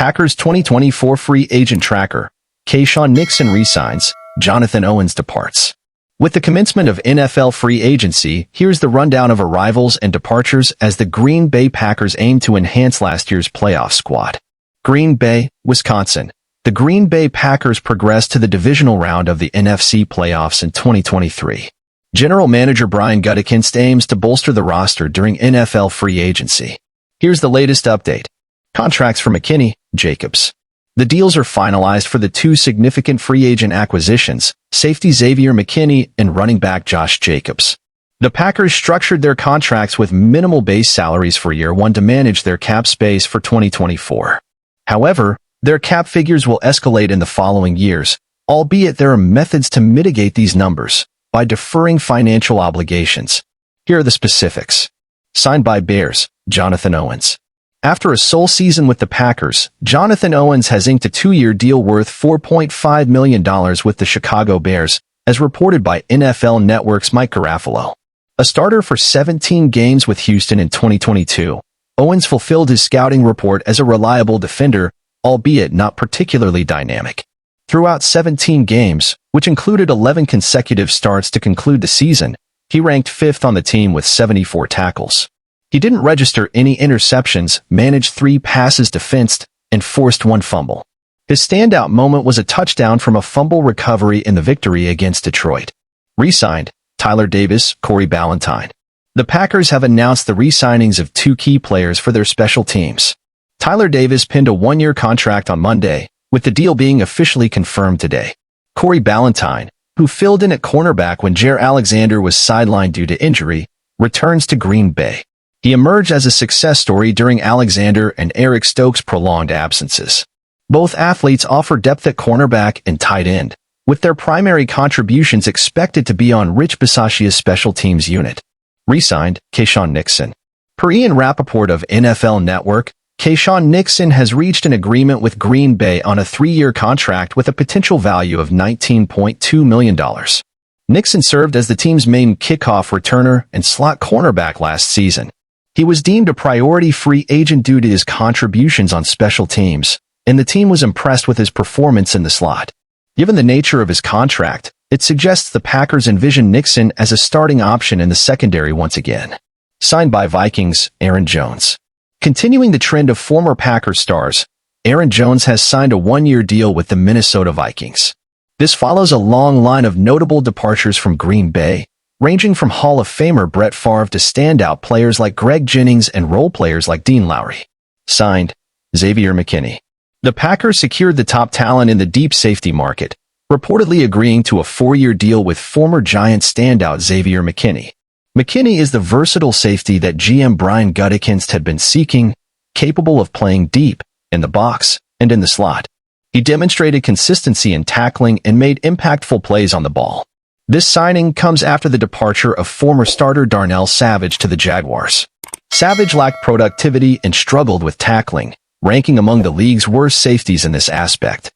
Packers 2024 free agent tracker. K'Shawn Nixon resigns, Jonathan Owens departs. With the commencement of NFL free agency, here's the rundown of arrivals and departures as the Green Bay Packers aim to enhance last year's playoff squad. Green Bay, Wisconsin. The Green Bay Packers progressed to the divisional round of the NFC playoffs in 2023. General Manager Brian Gutekunst aims to bolster the roster during NFL free agency. Here's the latest update. Contracts for McKinney, Jacobs. The deals are finalized for the two significant free agent acquisitions, safety Xavier McKinney and running back Josh Jacobs. The Packers structured their contracts with minimal base salaries for year one to manage their cap space for 2024. However, their cap figures will escalate in the following years, albeit there are methods to mitigate these numbers by deferring financial obligations. Here are the specifics. Signed by Bears, Jonathan Owens. After a sole season with the Packers, Jonathan Owens has inked a two-year deal worth $4.5 million with the Chicago Bears, as reported by NFL Network's Mike Garafolo. A starter for 17 games with Houston in 2022, Owens fulfilled his scouting report as a reliable defender, albeit not particularly dynamic. Throughout 17 games, which included 11 consecutive starts to conclude the season, he ranked 5th on the team with 74 tackles. He didn't register any interceptions, managed 3 passes defensed, and forced 1 fumble. His standout moment was a touchdown from a fumble recovery in the victory against Detroit. Re-signed, Tyler Davis, Corey Ballentine. The Packers have announced the re-signings of 2 key players for their special teams. Tyler Davis pinned a 1-year contract on Monday, with the deal being officially confirmed today. Corey Ballentine, who filled in at cornerback when Jaire Alexander was sidelined due to injury, returns to Green Bay. He emerged as a success story during Alexander and Eric Stokes' prolonged absences. Both athletes offer depth at cornerback and tight end, with their primary contributions expected to be on Rich Bisaccia's special teams unit. Re-signed, K'Shawn Nixon. Per Ian Rappaport of NFL Network, K'Shawn Nixon has reached an agreement with Green Bay on a 3-year contract with a potential value of $19.2 million. Nixon served as the team's main kickoff returner and slot cornerback last season. He was deemed a priority free agent due to his contributions on special teams, and the team was impressed with his performance in the slot. Given the nature of his contract, it suggests the Packers envision Nixon as a starting option in the secondary once again. Signed by Vikings, Aaron Jones. Continuing the trend of former Packers stars, Aaron Jones has signed a 1-year deal with the Minnesota Vikings. This follows a long line of notable departures from Green Bay, ranging from Hall of Famer Brett Favre to standout players like Greg Jennings and role players like Dean Lowry. Signed, Xavier McKinney. The Packers secured the top talent in the deep safety market, reportedly agreeing to a 4-year deal with former Giants standout Xavier McKinney. McKinney is the versatile safety that GM Brian Gutekunst had been seeking, capable of playing deep, in the box, and in the slot. He demonstrated consistency in tackling and made impactful plays on the ball. This signing comes after the departure of former starter Darnell Savage to the Jaguars. Savage lacked productivity and struggled with tackling, ranking among the league's worst safeties in this aspect.